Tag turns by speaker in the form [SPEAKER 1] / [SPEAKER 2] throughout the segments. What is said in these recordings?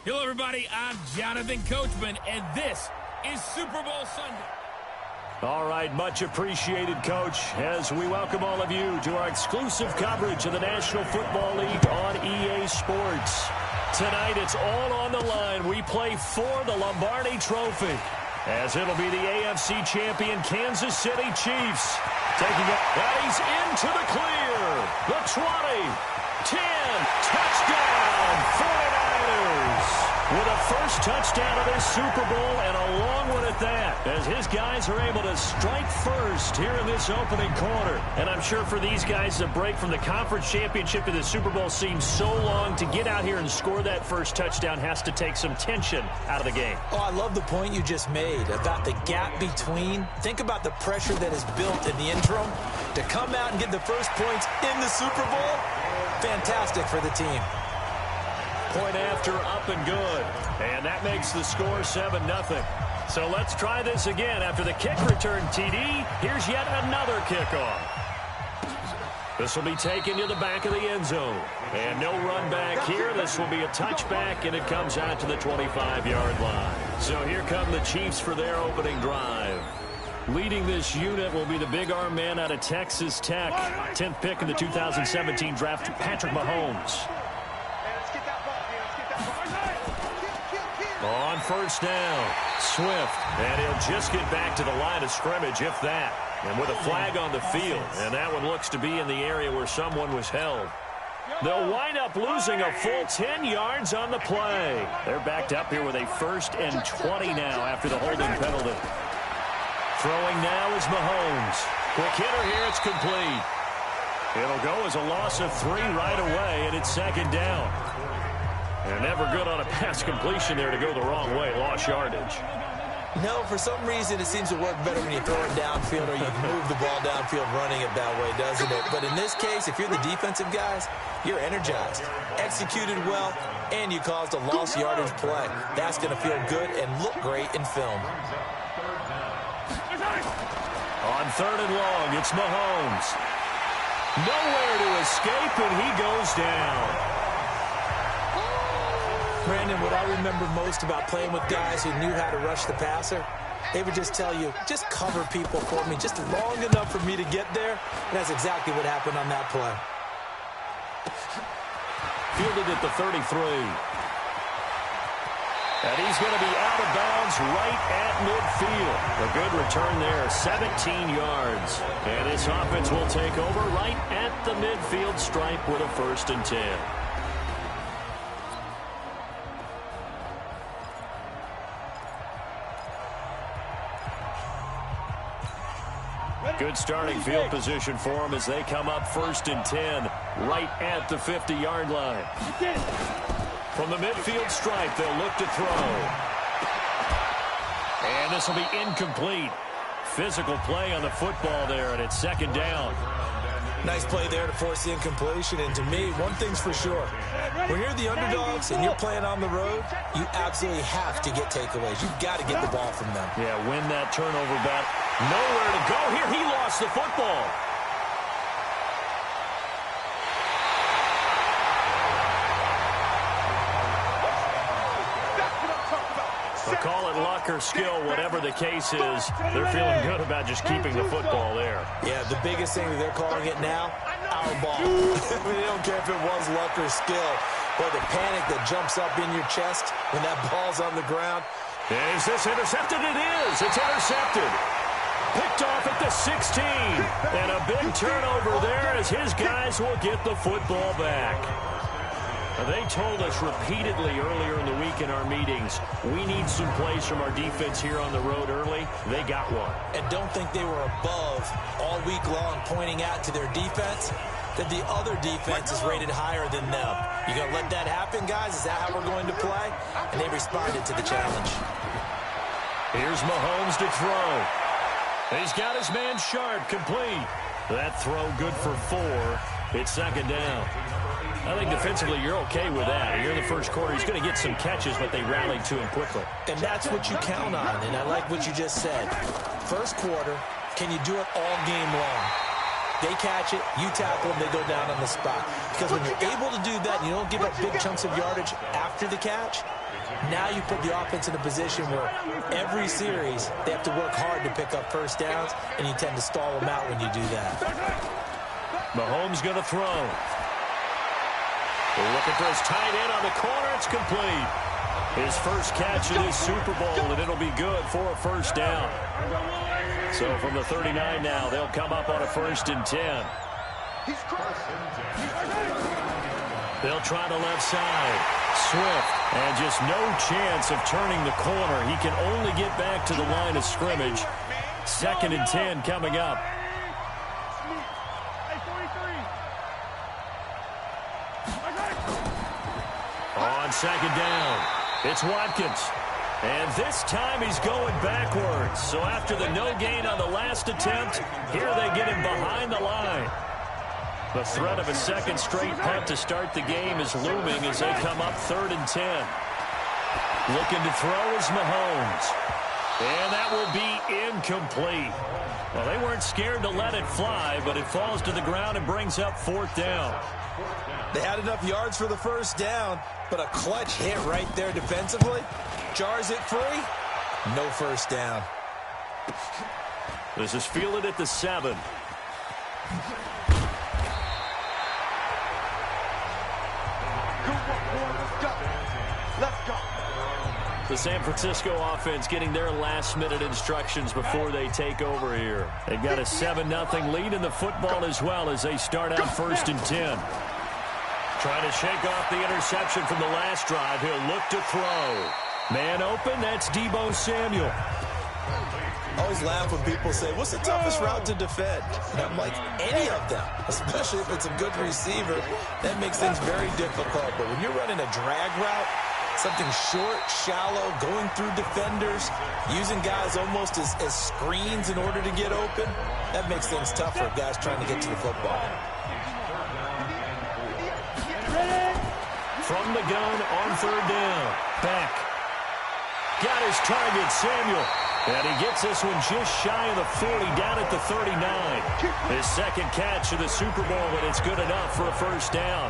[SPEAKER 1] Hello, everybody. I'm Jonathan Coachman, and this is Super Bowl Sunday.
[SPEAKER 2] All right, much appreciated, Coach, as we welcome all of you to our exclusive coverage of the National Football League on EA Sports. Tonight, it's all on the line. We play for the Lombardi Trophy, as it'll be the AFC champion Kansas City Chiefs taking it. He's into the clear. The 20, 10, touchdown, 49ers. With a first touchdown of this Super Bowl, and a long one at that, as his guys are able to strike first here in this opening quarter. And I'm sure for these guys, the break from the conference championship to the Super Bowl seems so long. To get out here and score that first touchdown has to take some tension out of the game.
[SPEAKER 3] Oh, I love the point you just made about the gap between. Think about the pressure that is built in the interim. To come out and get the first points in the Super Bowl, fantastic for the team.
[SPEAKER 2] Point after, up and good. And that makes the score 7-0. So let's try this again. After the kick return TD, here's yet another kickoff. This will be taken to the back of the end zone. And no run back here. This will be a touchback, and it comes out to the 25-yard line. So here come the Chiefs for their opening drive. Leading this unit will be the big arm man out of Texas Tech. 10th pick in the 2017 draft, Patrick Mahomes. On first down, Swift, and he'll just get back to the line of scrimmage, if that. And with a flag on the field, and that one looks to be in the area where someone was held. They'll wind up losing a full 10 yards on the play. They're backed up here with a 1st and 20 now after the holding penalty. Throwing now is Mahomes. Quick hitter here, it's complete. It'll go as a loss of 3 right away, and it's 2nd down. And never good on a pass completion there to go the wrong way. Lost yardage.
[SPEAKER 3] No, for some reason it seems to work better when you throw it downfield or you move the ball downfield running it that way, doesn't it? But in this case, if you're the defensive guys, you're energized, executed well, and you caused a lost yardage play. That's going to feel good and look great in film.
[SPEAKER 2] On 3rd and long, it's Mahomes. Nowhere to escape, and he goes down.
[SPEAKER 3] Brandon, what I remember most about playing with guys who knew how to rush the passer, they would just tell you, just cover people for me, just long enough for me to get there. And that's exactly what happened on that play.
[SPEAKER 2] Fielded at the 33. And he's going to be out of bounds right at midfield. A good return there, 17 yards. And this offense will take over right at the midfield stripe with a 1st and 10. Good starting field position for them as they come up 1st and 10 right at the 50-yard line. From the midfield stripe, they'll look to throw. And this will be incomplete. Physical play on the football there, and it's 2nd down.
[SPEAKER 3] Nice play there to force the incompletion. And to me, one thing's for sure. When you're the underdogs and you're playing on the road, you absolutely have to get takeaways. You've got to get the ball from them.
[SPEAKER 2] Yeah, win that turnover back. Nowhere to go here. He lost the football. We'll call it luck or skill, whatever the case is. They're feeling good about just keeping the football there.
[SPEAKER 3] Yeah, the biggest thing that they're calling it now, our ball. They don't care if it was luck or skill. But the panic that jumps up in your chest when that ball's on the ground.
[SPEAKER 2] Is this intercepted? It is. It's intercepted. Picked off at the 16. And a big turnover there as his guys will get the football back. They told us repeatedly earlier in the week in our meetings, we need some plays from our defense here on the road early. They got one.
[SPEAKER 3] And don't think they were above all week long pointing out to their defense that the other defense is rated higher than them. You going to let that happen, guys? Is that how we're going to play? And they responded to the challenge.
[SPEAKER 2] Here's Mahomes to throw. He's got his man sharp, complete. That throw good for 4. It's 2nd down. I think defensively you're okay with that. You're in the first quarter. He's going to get some catches, but they rallied to him quickly.
[SPEAKER 3] And that's what you count on, and I like what you just said. First quarter, can you do it all game long? They catch it, you tackle them, they go down on the spot. Because when you're able to do that and you don't give up big chunks of yardage after the catch, Now you put the offense in a position where every series they have to work hard to pick up first downs, and you tend to stall them out when you do that.
[SPEAKER 2] Mahomes going to throw. Looking for his tight end on the corner. It's complete. His first catch of this Super Bowl, and it'll be good for a first down. So from the 39 now, they'll come up on a 1st and 10. They'll try the left side. Swift, and just no chance of turning the corner. He can only get back to the line of scrimmage. 2nd and 10 coming up. On 2nd down, it's Watkins. And this time he's going backwards. So after the no gain on the last attempt, here they get him behind the line. The threat of a second straight punt to start the game is looming as they come up 3rd and 10. Looking to throw is Mahomes. And that will be incomplete. Well, they weren't scared to let it fly, but it falls to the ground and brings up 4th down.
[SPEAKER 3] They had enough yards for the first down, but a clutch hit right there defensively. Jars it free. No first down.
[SPEAKER 2] This is fielded at the 7. The San Francisco offense getting their last-minute instructions before they take over here. They've got a 7-0 lead in the football as well as they start out 1st and 10. Trying to shake off the interception from the last drive. He'll look to throw. Man open, that's Deebo Samuel.
[SPEAKER 3] I always laugh when people say, what's the toughest route to defend? And I'm like, any of them, especially if it's a good receiver. That makes things very difficult. But when you're running a drag route, something short, shallow, going through defenders, using guys almost as screens in order to get open, that makes things tough for guys trying to get to the football.
[SPEAKER 2] From the gun on 3rd down. Back. Got his target, Samuel. And he gets this one just shy of the 40, down at the 39. His 2nd catch of the Super Bowl, and it's good enough for a first down.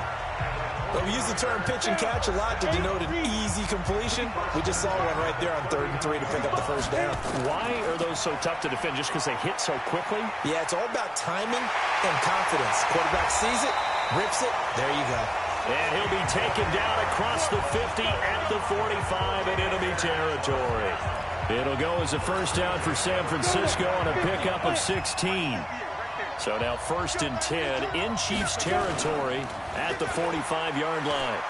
[SPEAKER 3] Well, we use the term pitch and catch a lot to denote an easy completion. We just saw one right there on 3rd and 3 to pick up the first down.
[SPEAKER 2] Why are those so tough to defend? Just because they hit so quickly?
[SPEAKER 3] Yeah, it's all about timing and confidence. Quarterback sees it, rips it, there you go.
[SPEAKER 2] And he'll be taken down across the 50 at the 45 in enemy territory. It'll go as a first down for San Francisco on a pickup of 16. So now 1st and 10 in Chiefs territory at the 45-yard line.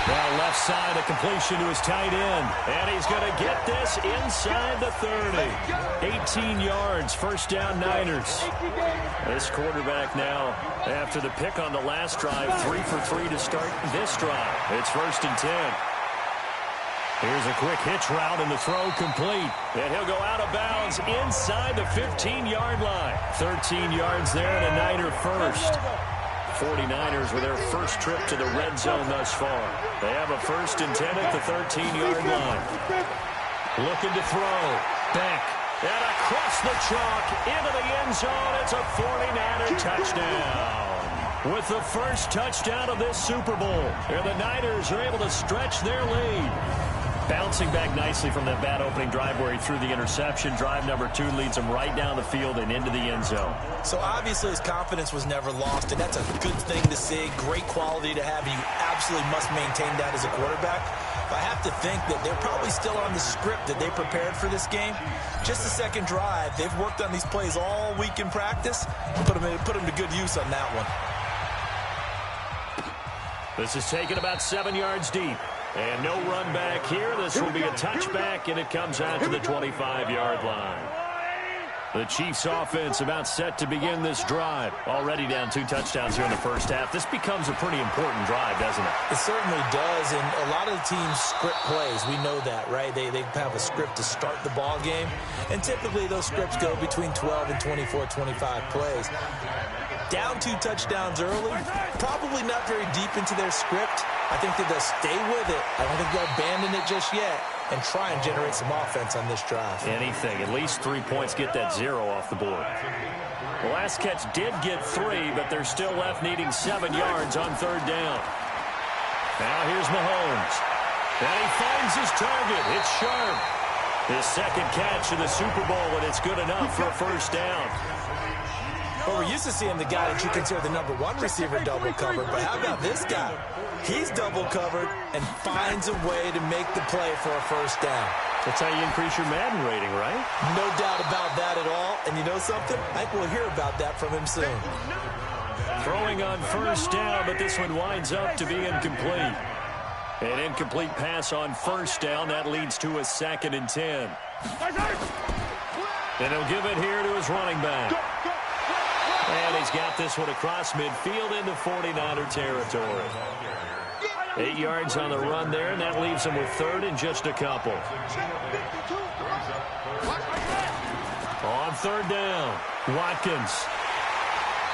[SPEAKER 2] Now left side, a completion to his tight end. And he's going to get this inside the 30. 18 yards, first down Niners. This quarterback now, after the pick on the last drive, 3 for 3 to start this drive. It's 1st and 10. Here's a quick hitch route and the throw complete. And he'll go out of bounds inside the 15-yard line. 13 yards there and a Niner first. 49ers with their first trip to the red zone thus far. They have a 1st and 10 at the 13-yard line. Looking to throw. Back. And across the chalk into the end zone. It's a 49er touchdown. With the first touchdown of this Super Bowl. And the Niners are able to stretch their lead. Bouncing back nicely from that bad opening drive where he threw the interception. Drive number 2 leads him right down the field and into the end zone.
[SPEAKER 3] So obviously his confidence was never lost, and that's a good thing to see. Great quality to have. You absolutely must maintain that as a quarterback. But I have to think that they're probably still on the script that they prepared for this game. Just the second drive. They've worked on these plays all week in practice. Put them to good use on that one.
[SPEAKER 2] This is taken about 7 yards deep. And no run back here. This will be a touchback, and it comes out to the 25-yard line. The Chiefs offense about set to begin this drive. Already down 2 touchdowns here in the first half. This becomes a pretty important drive, doesn't it?
[SPEAKER 3] It certainly does, and a lot of the teams script plays. We know that, right? They have a script to start the ball game, and typically those scripts go between 12 and 24, 25 plays. Down 2 touchdowns early, probably not very deep into their script. I think that they'll stay with it. I don't think they'll abandon it just yet and try and generate some offense on this drive.
[SPEAKER 2] Anything. At least 3 points, get that 0 off the board. The last catch did get 3, but they're still left needing 7 yards on 3rd down. Now here's Mahomes. And he finds his target. It's Sharp. His second catch in the Super Bowl, and it's good enough for a first down.
[SPEAKER 3] Well, we're used to seeing the guy that you consider the #1 receiver double covered, but how about this guy? He's double covered and finds a way to make the play for a first down.
[SPEAKER 2] That's how you increase your Madden rating, right?
[SPEAKER 3] No doubt about that at all. And you know something? I think we'll hear about that from him soon.
[SPEAKER 2] Throwing on first down, but this one winds up to be incomplete. An incomplete pass on first down. That leads to a 2nd and 10. And he'll give it here to his running back. And he's got this one across midfield into 49er territory. 8 yards on the run there, and that leaves him with 3rd and just a couple. On 3rd down, Watkins.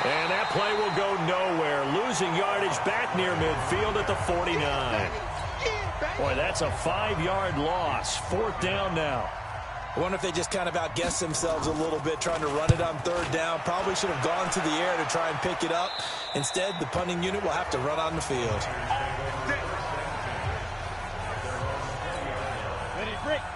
[SPEAKER 2] And that play will go nowhere. Losing yardage back near midfield at the 49. Boy, that's a 5-yard loss. 4th down now.
[SPEAKER 3] I wonder if they just kind of outguessed themselves a little bit trying to run it on 3rd down. Probably should have gone to the air to try and pick it up. Instead, the punting unit will have to run on the field.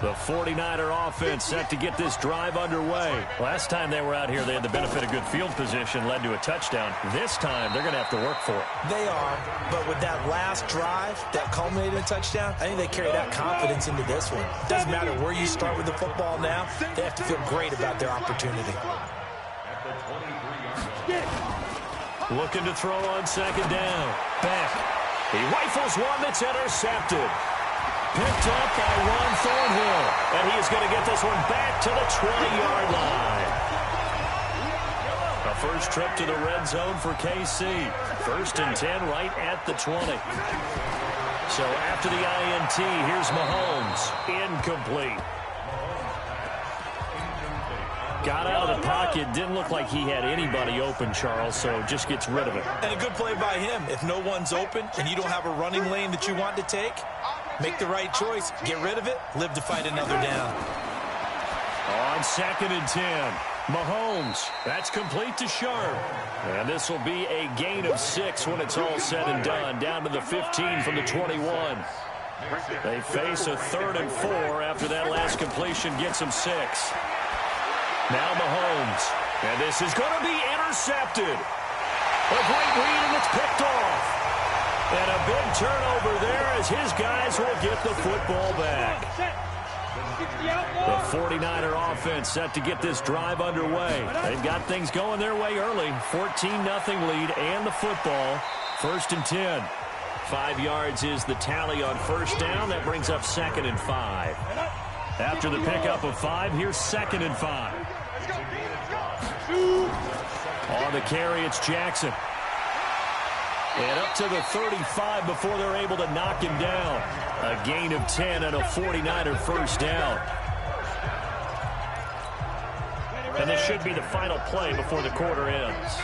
[SPEAKER 2] The 49er offense set to get this drive underway. Last time they were out here, they had the benefit of good field position, led to a touchdown. This time, they're going to have to work for it.
[SPEAKER 3] They are, but with that last drive that culminated in a touchdown, I think they carry that confidence into this one. Doesn't matter where you start with the football now, they have to feel great about their opportunity.
[SPEAKER 2] Looking to throw on 2nd down. Beck. He rifles one that's intercepted. Picked up by Ron Thornhill. And he is going to get this one back to the 20-yard line. A first trip to the red zone for KC. 1st and 10 right at the 20. So after the INT, here's Mahomes. Incomplete. Got out of the pocket. Didn't look like he had anybody open, Charles, so just gets rid of it.
[SPEAKER 3] And a good play by him. If no one's open and you don't have a running lane that you want to take, make the right choice. Get rid of it. Live to fight another down.
[SPEAKER 2] On 2nd and 10, Mahomes. That's complete to Sharp. And this will be a gain of 6 when it's all said and done. Down to the 15 from the 21. They face a 3rd and 4 after that last completion gets them 6. Now Mahomes. And this is going to be intercepted. A great read, and it's picked off. And a big turnover there as his guys will get the football back. The 49er offense set to get this drive underway. They've got things going their way early. 14-0 lead and the football. 1st and 10. 5 yards is the tally on first down. That brings up 2nd and 5. After the pickup of 5, here's 2nd and 5. On the carry, it's Jackson. And up to the 35 before they're able to knock him down. A gain of 10 and a 49er first down. And this should be the final play before the quarter ends.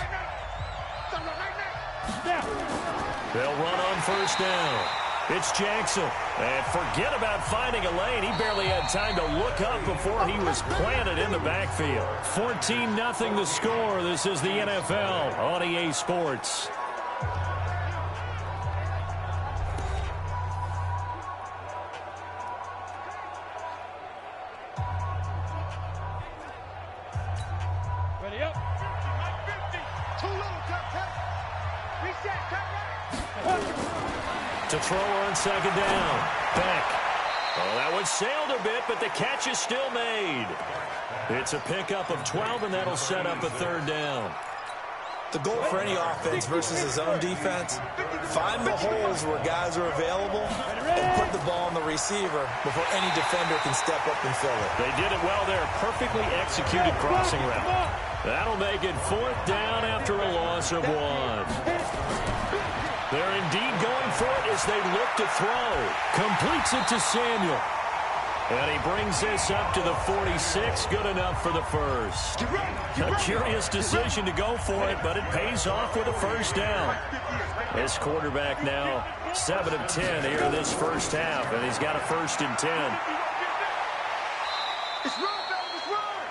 [SPEAKER 2] They'll run on first down. It's Jackson. And forget about finding a lane. He barely had time to look up before he was planted in the backfield. 14-0 the score. This is the NFL on EA Sports.
[SPEAKER 1] Ready up. Too little, reset,
[SPEAKER 2] to throw on 2nd down. Beck. Oh, that one sailed a bit, but the catch is still made. It's a pickup of 12, and that'll set up a 3rd down.
[SPEAKER 3] The goal for any offense versus his own defense, find the holes where guys are available and put the ball on the receiver before any defender can step up and fill it.
[SPEAKER 2] They did it well there. Perfectly executed crossing route. That'll make it 4th down after a loss of 1. They're indeed going for it as they look to throw. Completes it to Samuel. And he brings this up to the 46. Good enough for the first. A curious decision to go for it, but it pays off with a first down. This quarterback now 7 of 10 here in this first half, and he's got a 1st and 10.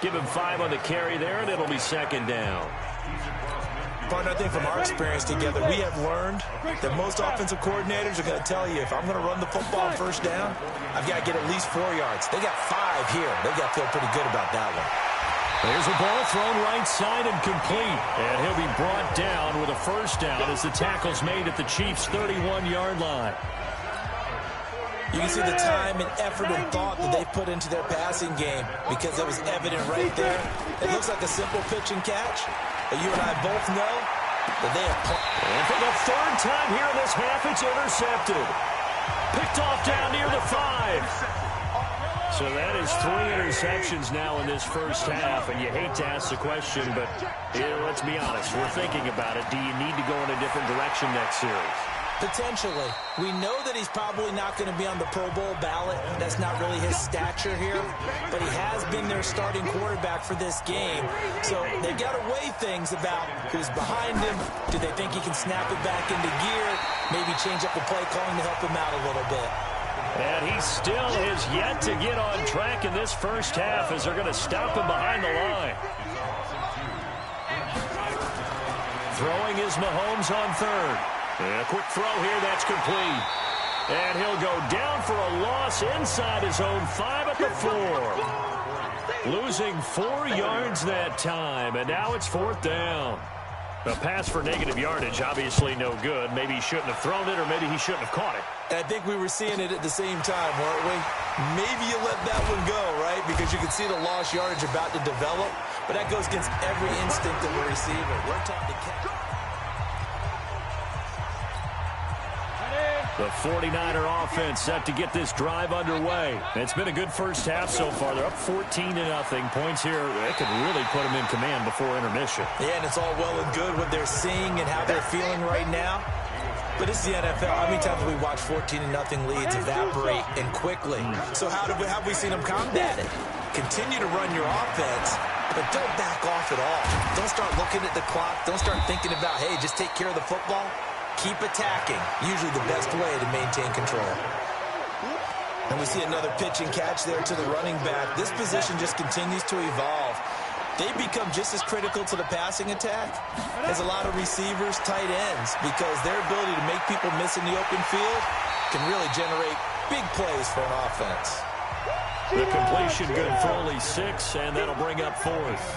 [SPEAKER 2] Give him 5 on the carry there, and it'll be 2nd down.
[SPEAKER 3] Partner, I think from our experience together, we have learned that most offensive coordinators are going to tell you, if I'm going to run the football on first down, I've got to get at least 4 yards. They got 5 here. They got to feel pretty good about that one.
[SPEAKER 2] There's a ball thrown right side and complete. And he'll be brought down with a first down as the tackle's made at the Chiefs' 31-yard line.
[SPEAKER 3] You can see the time and effort and thought that they put into their passing game because it was evident right there. It looks like a simple pitch and catch, but you and I both know that they have
[SPEAKER 2] and for the 3rd time here in this half, it's intercepted. Picked off down near the 5. So that is 3 interceptions now in this first half, and you hate to ask the question, but let's be honest. We're thinking about it. Do you need to go in a different direction next series?
[SPEAKER 3] Potentially. We know that he's probably not going to be on the Pro Bowl ballot. That's not really his stature here. But he has been their starting quarterback for this game. So they've got to weigh things about who's behind him. Do they think he can snap it back into gear? Maybe change up the play calling to help him out a little bit.
[SPEAKER 2] And he still is yet to get on track in this first half as they're going to stop him behind the line. Throwing is Mahomes on 3rd. And a quick throw here, that's complete. And he'll go down for a loss inside his own 5 at the 4. Losing 4 yards that time, and now it's 4th down. A pass for negative yardage, obviously no good. Maybe he shouldn't have thrown it, or maybe he shouldn't have caught it.
[SPEAKER 3] I think we were seeing it at the same time, weren't we? Maybe you let that one go, right? Because you can see the lost yardage about to develop, but that goes against every instinct of a receiver. We're taught to catch.
[SPEAKER 2] The 49er offense set to get this drive underway. It's been a good first half so far. They're up 14-0. Points here, they could really put them in command before intermission.
[SPEAKER 3] Yeah, and it's all well and good what they're seeing and how they're feeling right now. But this is the NFL. How many times have we watched 14-0 leads evaporate and quickly? So how have we seen them combat it? Continue to run your offense, but don't back off at all. Don't start looking at the clock. Don't start thinking about, hey, just take care of the football. Keep attacking. Usually the best way to maintain control. And we see another pitch and catch there to the running back. This position just continues to evolve. They become just as critical to the passing attack as a lot of receivers, tight ends, because their ability to make people miss in the open field can really generate big plays for an offense.
[SPEAKER 2] The completion good for only 6, and that'll bring up 4th.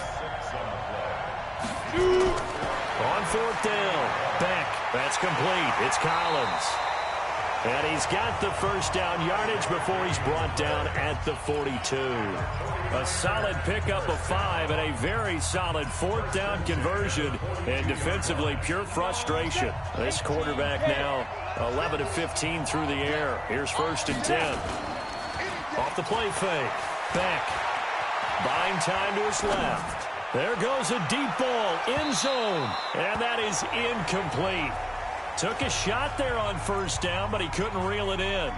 [SPEAKER 2] On 4th down, Beck. That's complete. It's Collins. And he's got the first down yardage before he's brought down at the 42. A solid pickup of 5 and a very solid 4th down conversion. And defensively, pure frustration. This quarterback now 11 of 15 through the air. Here's 1st and 10. Off the play fake. Beck. Buying time to his left. There goes a deep ball, end zone, and that is incomplete. Took a shot there on 1st down, but he couldn't reel it in.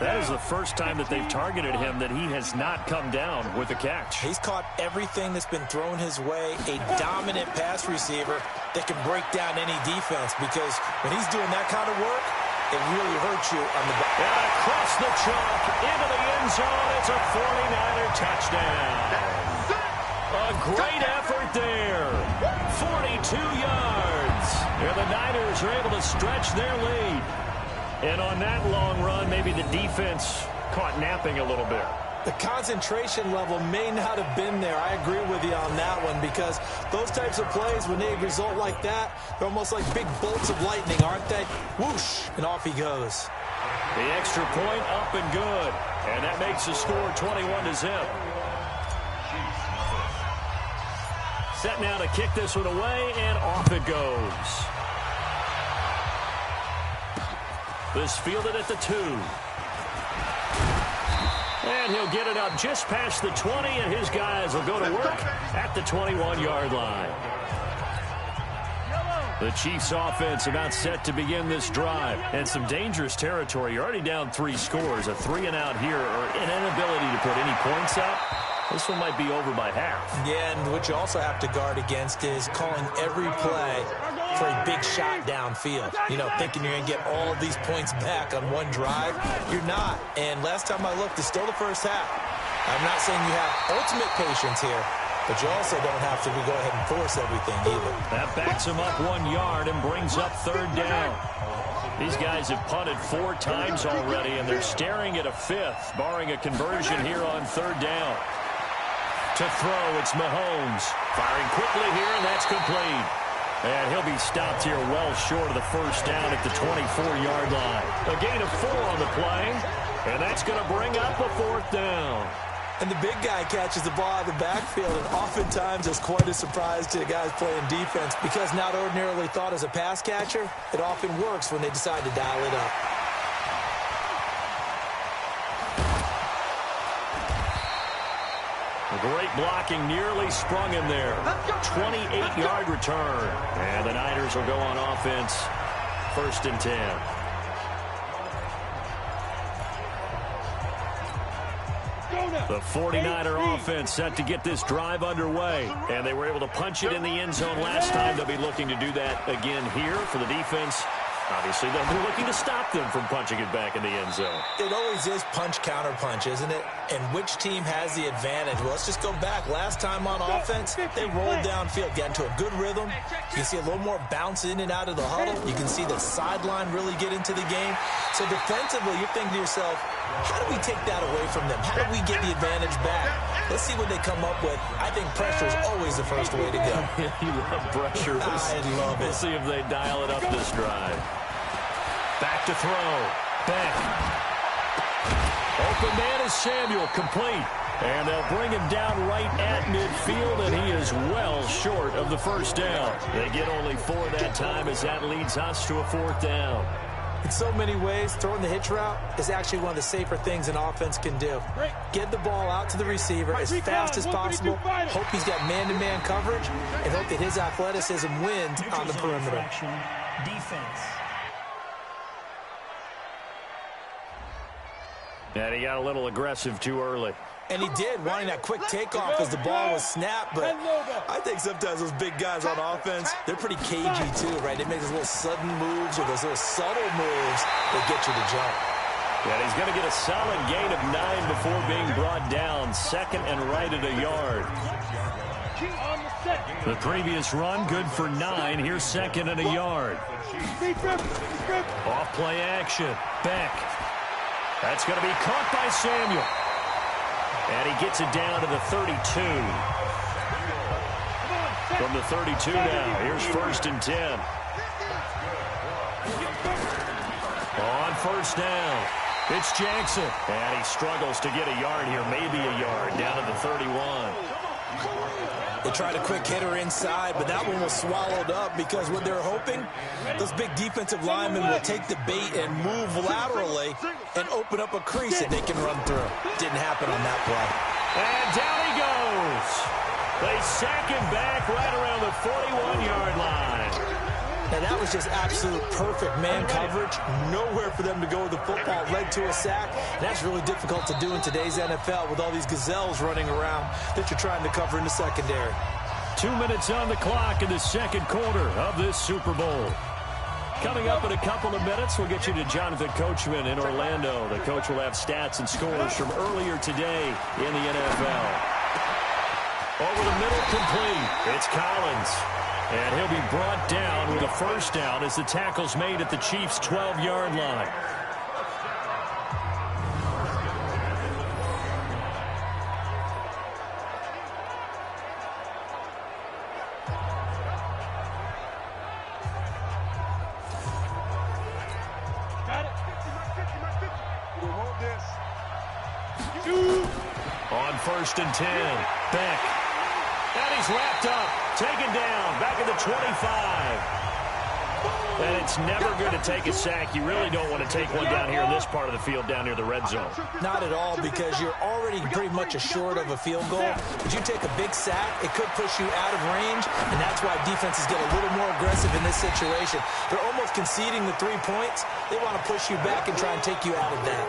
[SPEAKER 2] That is the first time that they've targeted him that he has not come down with a catch.
[SPEAKER 3] He's caught everything that's been thrown his way, a dominant pass receiver that can break down any defense, because when he's doing that kind of work, it really hurts you on the back.
[SPEAKER 2] And across the chalk, into the end zone, it's a 49er touchdown. A great effort there. 42 yards. And the Niners are able to stretch their lead. And on that long run, maybe the defense caught napping a little bit.
[SPEAKER 3] The concentration level may not have been there. I agree with you on that one, because those types of plays, when they result like that, they're almost like big bolts of lightning, aren't they? Whoosh, and off he goes.
[SPEAKER 2] The extra point up and good. And that makes the score 21-0. Set now to kick this one away, and off it goes. This fielded at the 2. And he'll get it up just past the 20, and his guys will go to work at the 21-yard line. The Chiefs offense about set to begin this drive. And some dangerous territory. You're already down 3 scores. A 3-and-out here, or an inability to put any points up. This one might be over by half. Yeah, and what you also have to guard against is calling every play for a big shot downfield. You know, thinking you're going to get all of these points back on one drive. You're not. And last time I looked, it's still the first half. I'm not saying you have ultimate patience here,
[SPEAKER 3] but you also don't have to go ahead and force everything either.
[SPEAKER 2] That backs him up 1 yard and brings up third down. These guys have punted 4 times already, and they're staring at a 5th, barring a conversion here on third down. To throw, it's Mahomes. Firing quickly here, and that's complete. And he'll be stopped here well short of the first down at the 24-yard line. A gain of 4 on the play, and that's going to bring up a 4th down.
[SPEAKER 3] And the big guy catches the ball out of the backfield, and oftentimes it's quite a surprise to the guys playing defense because not ordinarily thought as a pass catcher, it often works when they decide to dial it up.
[SPEAKER 2] Great blocking, nearly sprung him there. 28-yard return. And the Niners will go on offense. 1st and 10. The 49er offense set to get this drive underway. And they were able to punch it in the end zone last time. They'll be looking to do that again here for the defense. Obviously, they'll be looking to stop them from punching it back in the end zone.
[SPEAKER 3] It always is punch-counter-punch, isn't it? And which team has the advantage? Well, let's just go back. Last time on offense, they rolled downfield, got into a good rhythm. You can see a little more bounce in and out of the huddle. You can see the sideline really get into the game. So defensively, you're thinking to yourself, how do we take that away from them? How do we get the advantage back? Let's see what they come up with. I think pressure is always the first way to go.
[SPEAKER 2] You love pressure.
[SPEAKER 3] I love it.
[SPEAKER 2] We'll see if they dial it up this drive. Back to throw. Beck. Open man is Samuel, complete. And they'll bring him down right at midfield, and he is well short of the first down. They get only 4 that time as that leads us to a 4th down.
[SPEAKER 3] In so many ways, throwing the hitch route is actually one of the safer things an offense can do. Get the ball out to the receiver as fast as possible, hope he's got man-to-man coverage, and hope that his athleticism wins on the perimeter.
[SPEAKER 4] Defense.
[SPEAKER 2] And he got a little aggressive too early.
[SPEAKER 3] And he did, wanting that quick takeoff as the ball was snapped. But I think sometimes those big guys on offense, they're pretty cagey too, right? They make those little sudden moves or those little subtle moves that get you to jump.
[SPEAKER 2] Yeah, he's going to get a solid gain of 9 before being brought down. 2nd and right at a yard. The previous run, good for 9. Here's 2nd and a yard. Off play action. Beck. That's going to be caught by Samuel. And he gets it down to the 32. From the 32 now, here's 1st and 10. On 1st down, it's Jackson. And he struggles to get a yard here, maybe a yard, down to the 31.
[SPEAKER 3] They tried a quick hitter inside, but that one was swallowed up because what they're hoping, those big defensive linemen will take the bait and move laterally and open up a crease that they can run through. Didn't happen on that play.
[SPEAKER 2] And down he goes. They sack him back right around the 41-yard line.
[SPEAKER 3] And that was just absolute perfect man coverage. Nowhere for them to go with the football. Led to a sack. And that's really difficult to do in today's NFL with all these gazelles running around that you're trying to cover in the secondary.
[SPEAKER 2] 2 minutes on the clock in the 2nd quarter of this Super Bowl. Coming up in a couple of minutes, we'll get you to Jonathan Coachman in Orlando. The coach will have stats and scores from earlier today in the NFL. Over the middle, complete. It's Collins. And he'll be brought down with a 1st down as the tackle's made at the Chiefs' 12-yard line. On 1st and 10, Beck. And he's wrapped up, taken down, back at the 25. And it's never good to take a sack. You really don't want to take one down here in this part of the field, down near the red zone.
[SPEAKER 3] Not at all, because you're already pretty much assured of a field goal. But you take a big sack, it could push you out of range, and that's why defenses get a little more aggressive in this situation. They're almost conceding the 3 points. They want to push you back and try and take you out of that.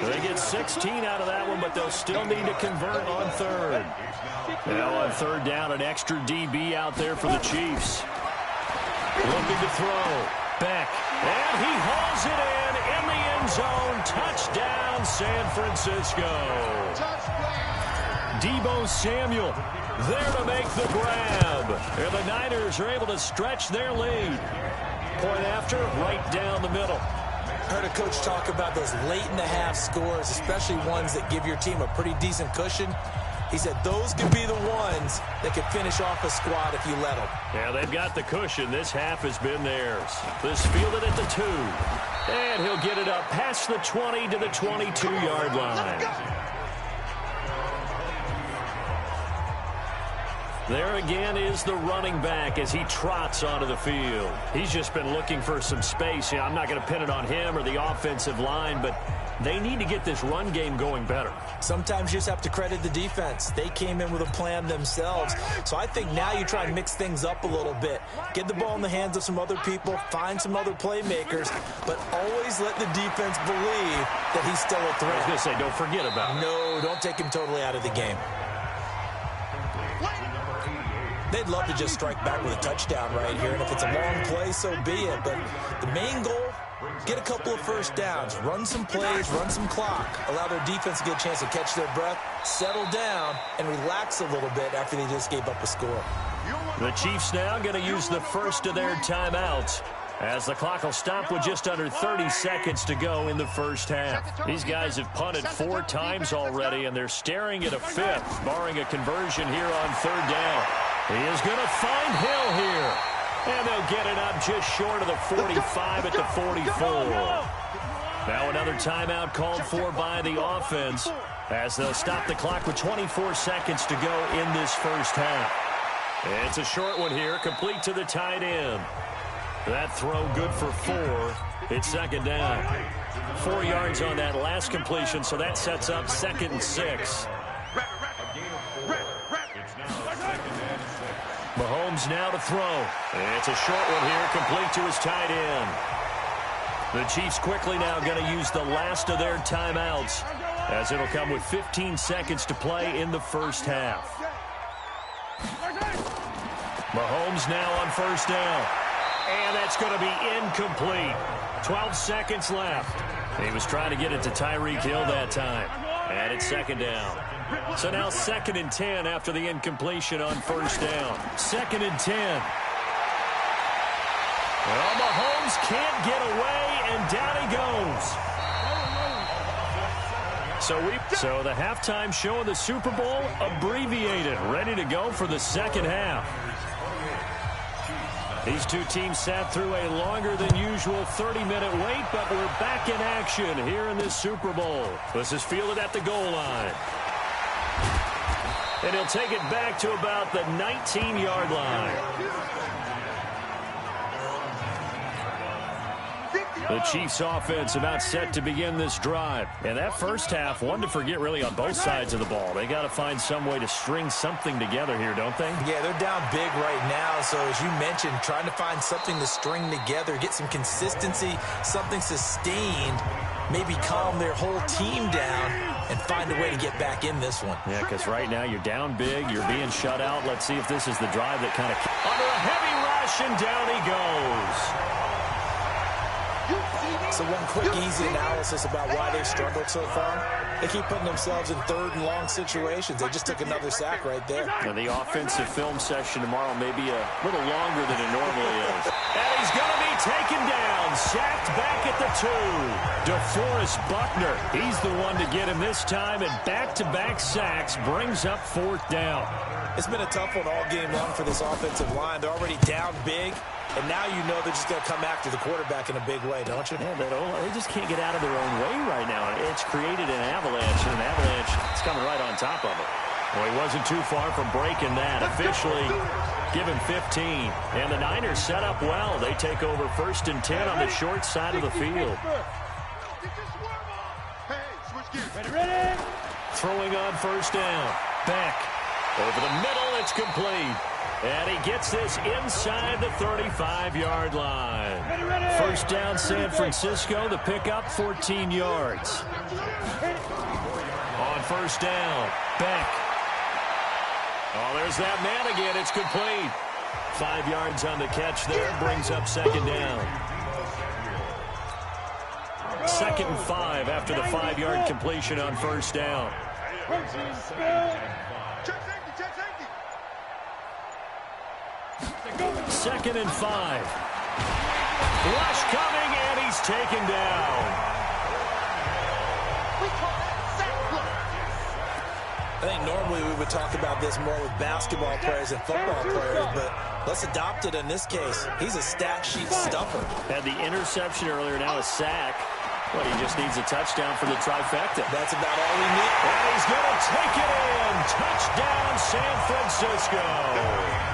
[SPEAKER 2] They get 16 out of that one, but they'll still need to convert on 3rd. Now on 3rd down, an extra DB out there for the Chiefs. Looking to throw. Beck. And he hauls it in the end zone. Touchdown, San Francisco. Deebo Samuel there to make the grab. And the Niners are able to stretch their lead. Point after, right down the middle.
[SPEAKER 3] Heard a coach talk about those late-in-the-half scores, especially ones that give your team a pretty decent cushion. He said those could be the ones that could finish off a squad if you let them.
[SPEAKER 2] Yeah, they've got the cushion. This half has been theirs. This fielded at the 2. And he'll get it up past the 20 to the 22-yard line. There again is the running back as he trots onto the field. He's just been looking for some space. Yeah, I'm not going to pin it on him or the offensive line, but they need to get this run game going better.
[SPEAKER 3] Sometimes you just have to credit the defense. They came in with a plan themselves. So I think now you try and mix things up a little bit. Get the ball in the hands of some other people, find some other playmakers, but always let the defense believe that he's still a threat.
[SPEAKER 2] I was going to say, don't forget about it.
[SPEAKER 3] No, don't take him totally out of the game. They'd love to just strike back with a touchdown right here, and if it's a long play, so be it. But the main goal, get a couple of first downs, run some plays, run some clock, allow their defense to get a chance to catch their breath, settle down, and relax a little bit after they just gave up a score.
[SPEAKER 2] The Chiefs now going to use the first of their timeouts, as the clock will stop with just under 30 seconds to go in the first half. These guys have punted 4 times already, and they're staring at a 5th, barring a conversion here on 3rd down. He is going to find Hill here, and they'll get it up just short of the 45 at the 44. Now another timeout called for by the offense, as they'll stop the clock with 24 seconds to go in this first half. It's a short one here, complete to the tight end. That throw good for 4. It's 2nd down. 4 yards on that last completion, so that sets up 2nd and 6. Mahomes now to throw. It's a short one here, complete to his tight end. The Chiefs quickly now going to use the last of their timeouts, as it'll come with 15 seconds to play in the first half. Mahomes now on 1st down. And that's going to be incomplete. 12 seconds left. He was trying to get it to Tyreek Hill that time. And it's 2nd down. So now 2nd and 10 after the incompletion on 1st down. 2nd and 10. Well, Mahomes can't get away, and down he goes. So the halftime show of the Super Bowl abbreviated, ready to go for the 2nd half. These two teams sat through a longer than usual 30-minute wait, but we're back in action here in this Super Bowl. This is fielded at the goal line. And he'll take it back to about the 19-yard line. The Chiefs offense about set to begin this drive. And that first half, one to forget really on both sides of the ball. They got to find some way to string something together here, don't they?
[SPEAKER 3] Yeah, they're down big right now. So as you mentioned, trying to find something to string together, get some consistency, something sustained, maybe calm their whole team down and find a way to get back in this one.
[SPEAKER 2] Yeah, because right now you're down big, you're being shut out. Let's see if this is the drive that kind of... Under a heavy rush, and down he goes.
[SPEAKER 3] So one quick, easy analysis about why they've struggled so far. They keep putting themselves in 3rd and long situations. They just took another sack right there.
[SPEAKER 2] Now the offensive film session tomorrow may be a little longer than it normally is. And he's going to be taken down, sacked back at the 2. DeForest Buckner, he's the one to get him this time, and back-to-back sacks brings up 4th down.
[SPEAKER 3] It's been a tough one all game long for this offensive line. They're already down big. And now you know they're just going to come after the quarterback in a big way, don't you?
[SPEAKER 2] Yeah, they just can't get out of their own way right now. It's created an avalanche, and an avalanche is coming right on top of it. Well, he wasn't too far from breaking that. Officially given 15. And the Niners set up well. They take over 1st and 10 on the short side of the field. Throwing on 1st down. Beck. Over the middle, it's complete. And he gets this inside the 35-yard line. 1st down, San Francisco. The pickup, 14 yards. On 1st down, Beck. Oh, there's that man again. It's complete. 5 yards on the catch there. Brings up 2nd down. 2nd and 5 after the 5-yard completion on 1st down. Second and 5. Rush coming, and he's taken down.
[SPEAKER 3] I think normally we would talk about this more with basketball players and football players, but let's adopt it in this case. He's a stat sheet stuffer.
[SPEAKER 2] Had the interception earlier, now a sack. But he just needs a touchdown for the trifecta.
[SPEAKER 3] That's about all we need.
[SPEAKER 2] And he's going to take it in. Touchdown, San Francisco.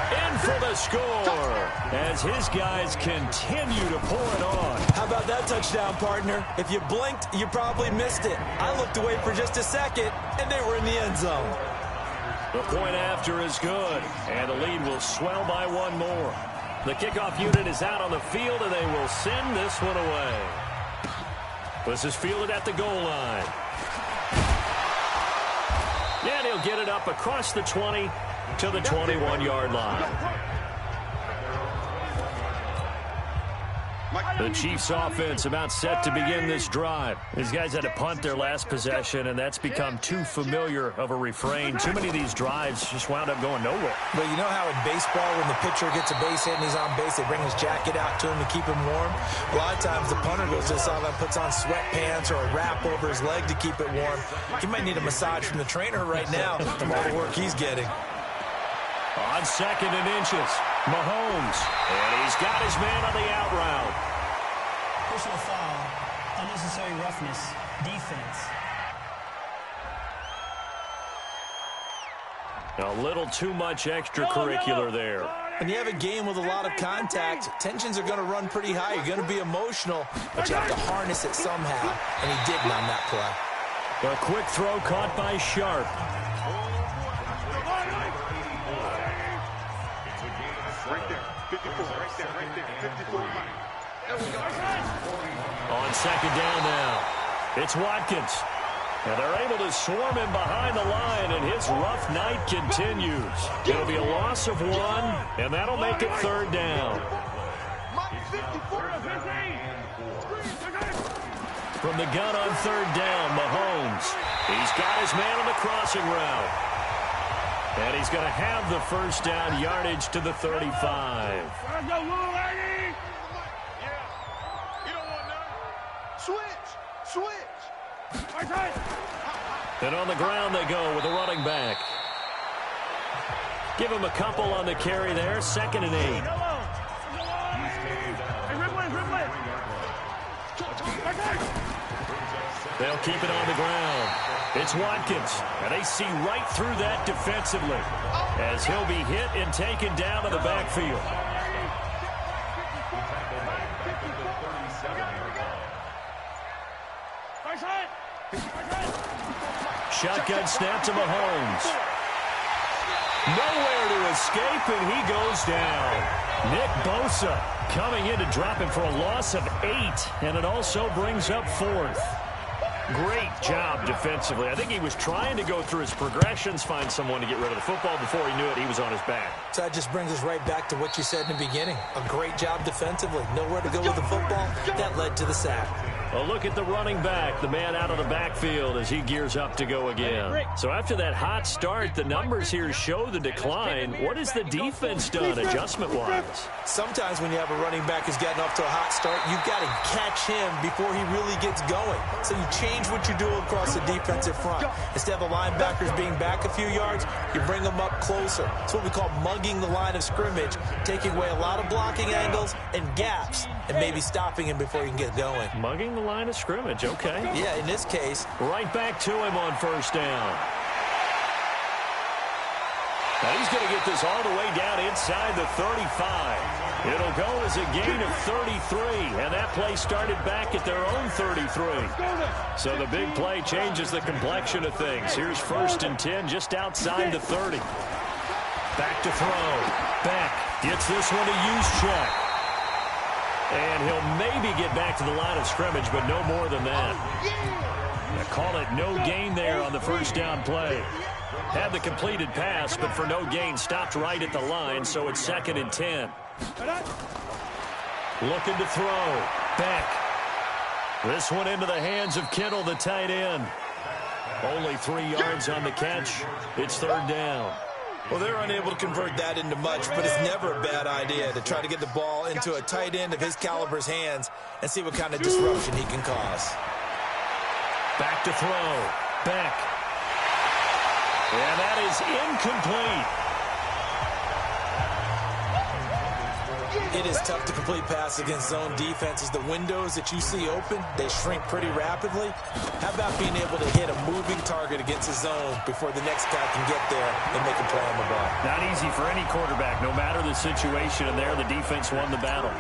[SPEAKER 2] In for the score as his guys continue to pour it on.
[SPEAKER 3] How about that touchdown, partner? If you blinked, you probably missed it. I looked away for just a second, and they were in the end zone.
[SPEAKER 2] The point after is good, and the lead will swell by one more. The kickoff unit is out on the field, and they will send this one away. This is fielded at the goal line. And he'll get it up across the 20 to the 21-yard line. The Chiefs offense about set to begin this drive. These guys had to punt their last possession, and that's become too familiar of a refrain. Too many of these drives just wound up going nowhere.
[SPEAKER 3] But you know how in baseball, when the pitcher gets a base hit and he's on base, they bring his jacket out to him to keep him warm? A lot of times the punter goes this on and puts on sweatpants or a wrap over his leg to keep it warm. He might need a massage from the trainer right now from all the work he's getting.
[SPEAKER 2] On second and inches, Mahomes. And he's got his man on the out route.
[SPEAKER 4] Personal foul, unnecessary roughness, defense.
[SPEAKER 2] A little too much extracurricular there.
[SPEAKER 3] When you have a game with a lot of contact, tensions are going to run pretty high. You're going to be emotional, but you have to harness it somehow, and he didn't on that play.
[SPEAKER 2] A quick throw caught by Sharp.
[SPEAKER 5] Right there, 54, right there, 54.
[SPEAKER 2] On second down now, it's Watkins. And they're able to swarm him behind the line, and his rough night continues. It'll be a loss of one, and that'll make it third down. From the gun on third down, Mahomes. He's got his man on the crossing route. And he's going to have the first down, yardage to the 35. And on the ground they go with a running back. Give him a couple on the carry there. Second and 8. They'll keep it on the ground. It's Watkins, and they see right through that defensively as he'll be hit and taken down to the backfield. Shotgun snap to Mahomes. Nowhere to escape, and he goes down. Nick Bosa coming in to drop him for a loss of 8, and it also brings up fourth. Great job defensively. I think he was trying to go through his progressions, find someone to get rid of the football. Before he knew it, he was on his back.
[SPEAKER 3] So that just brings us right back to what you said in the beginning. A great job defensively. Nowhere to go with the football. That led to the sack.
[SPEAKER 2] A look at the running back, the man out of the backfield as he gears up to go again. So after that hot start, the numbers here show the decline. What has the defense done adjustment-wise?
[SPEAKER 3] Sometimes when you have a running back who's gotten off to a hot start, you've got to catch him before he really gets going. So you change what you do across the defensive front. Instead of the linebackers being back a few yards, you bring them up closer. It's what we call mugging the line of scrimmage, taking away a lot of blocking angles and gaps, and maybe stopping him before he can get going.
[SPEAKER 2] Mugging the line of scrimmage, okay.
[SPEAKER 3] Yeah, in this case.
[SPEAKER 2] Right back to him on first down. Now he's going to get this all the way down inside the 35. It'll go as a gain of 33, and that play started back at their own 33. So the big play changes the complexion of things. Here's first and 10 just outside the 30. Back to throw. Beck gets this one to Juszczyk. And he'll maybe get back to the line of scrimmage, but no more than that. Now call it no gain there on the first down play. Had the completed pass, but for no gain, stopped right at the line, so it's second and 10. Looking to throw. Beck. This one into the hands of Kittle, the tight end. Only 3 yards on the catch. It's third down.
[SPEAKER 3] Well, they're unable to convert that into much, but it's never a bad idea to try to get the ball into a tight end of his caliber's hands and see what kind of disruption he can cause.
[SPEAKER 2] Back to throw. Beck. And that is incomplete.
[SPEAKER 3] It is tough to complete pass against zone defenses. The windows that you see open, they shrink pretty rapidly. How about being able to hit a moving target against a zone before the next guy can get there and make a play on the ball?
[SPEAKER 2] Not easy for any quarterback, no matter the situation. And there, the defense won the battle.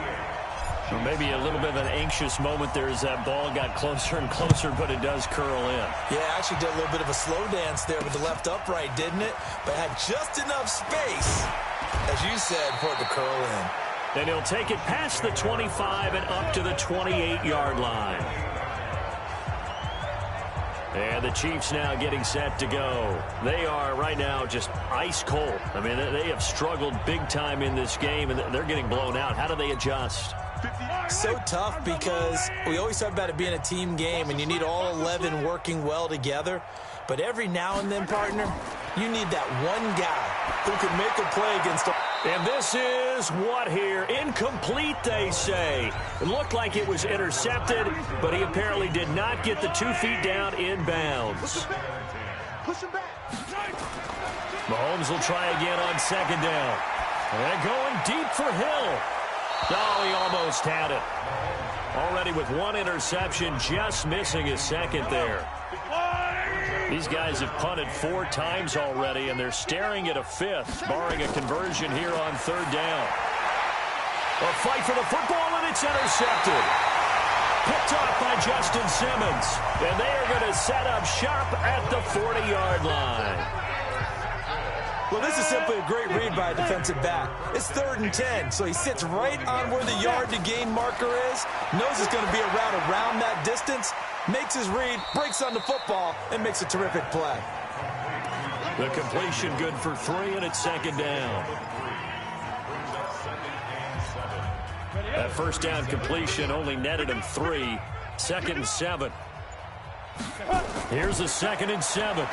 [SPEAKER 2] Or maybe a little bit of an anxious moment there as that ball got closer and closer, but it does curl in.
[SPEAKER 3] Yeah, actually did a little bit of a slow dance there with the left upright, didn't it? But had just enough space, as you said, for it to curl in.
[SPEAKER 2] And he'll take it past the 25 and up to the 28-yard line. And the Chiefs now getting set to go. They are right now just ice cold. I mean, they have struggled big time in this game, and they're getting blown out. How do they adjust?
[SPEAKER 3] So tough because we always talk about it being a team game, and you need all 11 working well together. But every now and then, partner, you need that one guy who can make a play against a...
[SPEAKER 2] And this is what here? Incomplete, they say. It looked like it was intercepted, but he apparently did not get the 2 feet down in bounds. Mahomes will try again on second down. And going deep for Hill. Oh, he almost had it. Already with 1 interception, just missing his second there. These guys have punted 4 times already, and they're staring at a 5th, barring a conversion here on third down. A fight for the football, and it's intercepted. Picked off by Justin Simmons, and they are going to set up shop at the 40-yard line.
[SPEAKER 3] Well, this is simply a great read by a defensive back. It's 3rd and 10, so he sits right on where the yard-to-gain marker is, knows it's going to be a route around that distance, makes his read, breaks on the football, and makes a terrific play.
[SPEAKER 2] The completion good for 3, and it's second down. That first down completion only netted him 3. 2nd and 7. Here's a 2nd and 7.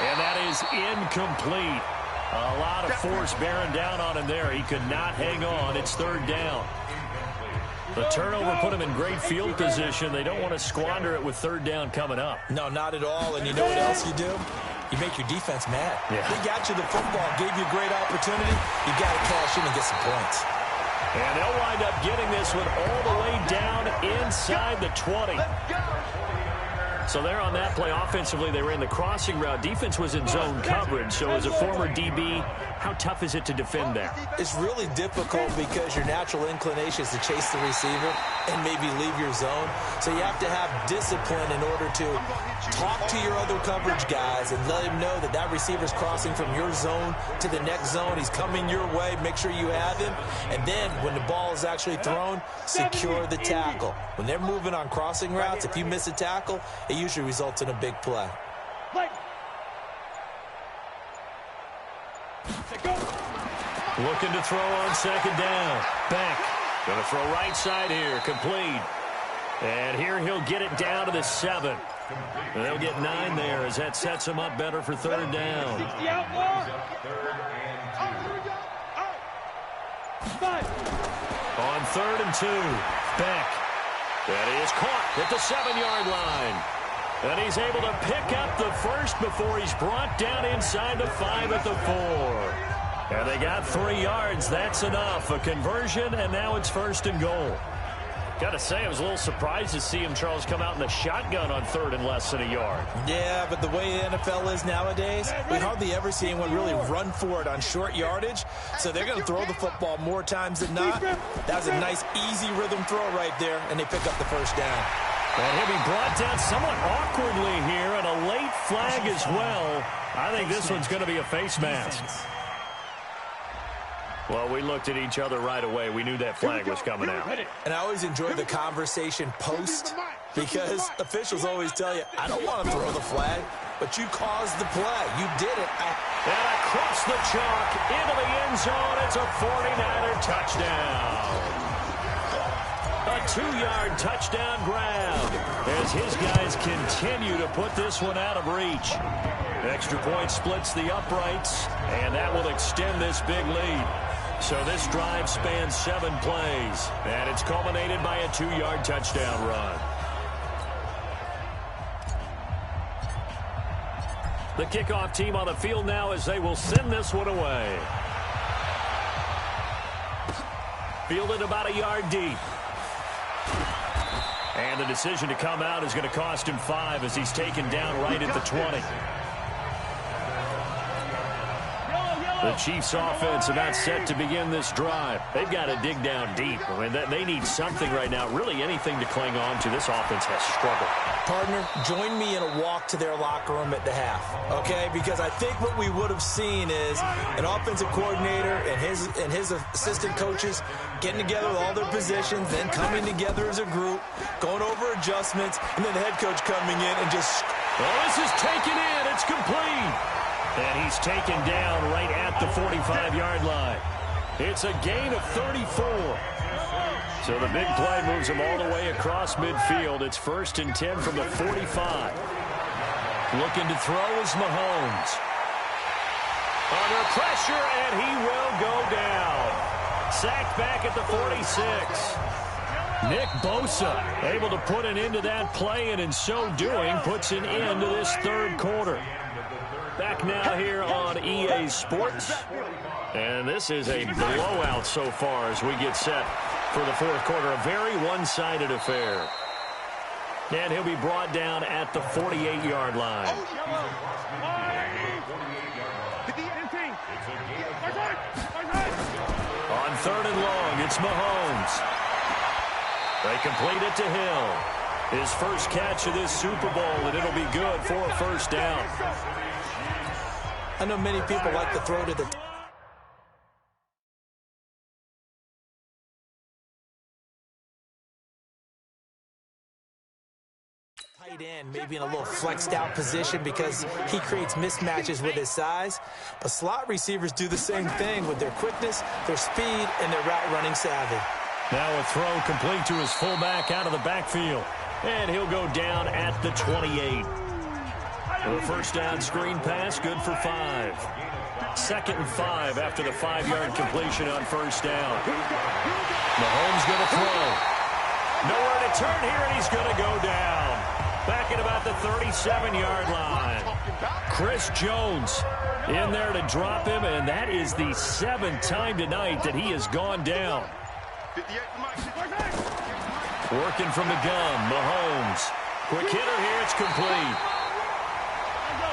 [SPEAKER 2] And that is incomplete. A lot of force bearing down on him there. He could not hang on. It's third down. The turnover put him in great field position. They don't want to squander it with third down coming up.
[SPEAKER 3] No, not at all. And you know what else you do? You make your defense mad.
[SPEAKER 2] Yeah.
[SPEAKER 3] They got you the football, gave you a great opportunity. You got to cash in and get some points.
[SPEAKER 2] And they'll wind up getting this one all the way down inside the 20. So there on that play, offensively, they ran the crossing route. Defense was in zone coverage. So as a former DB, how tough is it to defend there?
[SPEAKER 3] It's really difficult because your natural inclination is to chase the receiver and maybe leave your zone. So you have to have discipline in order to talk to your other coverage guys and let him know that that receiver's crossing from your zone to the next zone. He's coming your way. Make sure you have him. And then when the ball is actually thrown, secure the tackle. When they're moving on crossing routes, if you miss a tackle, it usually results in a big play.
[SPEAKER 2] Looking to throw on second down. Beck going to throw right side here. Complete. And here he'll get it down to the 7. And they'll get 9 there as that sets him up better for third down. On 3rd and 2, Beck. And he is caught at the 7-yard line. And he's able to pick up the first before he's brought down inside the 5 at the 4. And they got 3 yards. That's enough. A conversion, and now it's 1st and goal. Got to say, I was a little surprised to see him, Charles, come out in the shotgun on 3rd and less than a yard.
[SPEAKER 3] Yeah, but the way the NFL is nowadays, we hardly ever see anyone really run for it on short yardage. So they're going to throw the football more times than not. That was a nice, easy rhythm throw right there, and they pick up the first down.
[SPEAKER 2] And he'll be brought down somewhat awkwardly here, and a late flag as well. I think this one's going to be a face mask. Well, we looked at each other right away. We knew that flag was coming out.
[SPEAKER 3] And I always enjoy the conversation post because officials always tell you, I don't want to throw the flag, but you caused the play. You did it.
[SPEAKER 2] And across the chalk into the end zone. It's a 49er touchdown. A 2-yard touchdown grab as his guys continue to put this one out of reach. Extra point splits the uprights, and that will extend this big lead. So this drive spans 7 plays, and it's culminated by a 2-yard touchdown run. The kickoff team on the field now as they will send this one away. Fielded about a yard deep. And the decision to come out is going to cost him 5 as he's taken down right at the 20. The Chiefs' offense about set to begin this drive. They've got to dig down deep. I mean, they need something right now, really anything to cling on to. This offense has struggled.
[SPEAKER 3] Partner, join me in a walk to their locker room at the half, okay? Because I think what we would have seen is an offensive coordinator and his assistant coaches getting together with all their positions, then coming together as a group, going over adjustments, and then the head coach coming in and just...
[SPEAKER 2] Well, this is taken in. It's complete. And he's taken down right at the 45-yard line. It's a gain of 34. So the big play moves him all the way across midfield. It's 1st and 10 from the 45. Looking to throw is Mahomes. Under pressure, and he will go down. Sacked back at the 46. Nick Bosa able to put an end to that play, and in so doing puts an end to this third quarter. Back now here on EA Sports. And this is a blowout so far as we get set for the fourth quarter. A very one-sided affair. And he'll be brought down at the 48-yard line. On 3rd and long, it's Mahomes. They complete it to Hill. His first catch of this Super Bowl, and it'll be good for a first down.
[SPEAKER 3] I know many people like to throw to the tight end, maybe in a little flexed out position because he creates mismatches with his size. But slot receivers do the same thing with their quickness, their speed, and their route running savvy.
[SPEAKER 2] Now a throw complete to his fullback out of the backfield. And he'll go down at the 28. The first down screen pass, good for 5. 2nd and 5 after the 5-yard completion on first down. Mahomes going to throw. Nowhere to turn here, and he's going to go down. Back at about the 37-yard line. Chris Jones in there to drop him, and that is the 7th time tonight that he has gone down. Working from the gun, Mahomes. Quick hitter here, it's complete.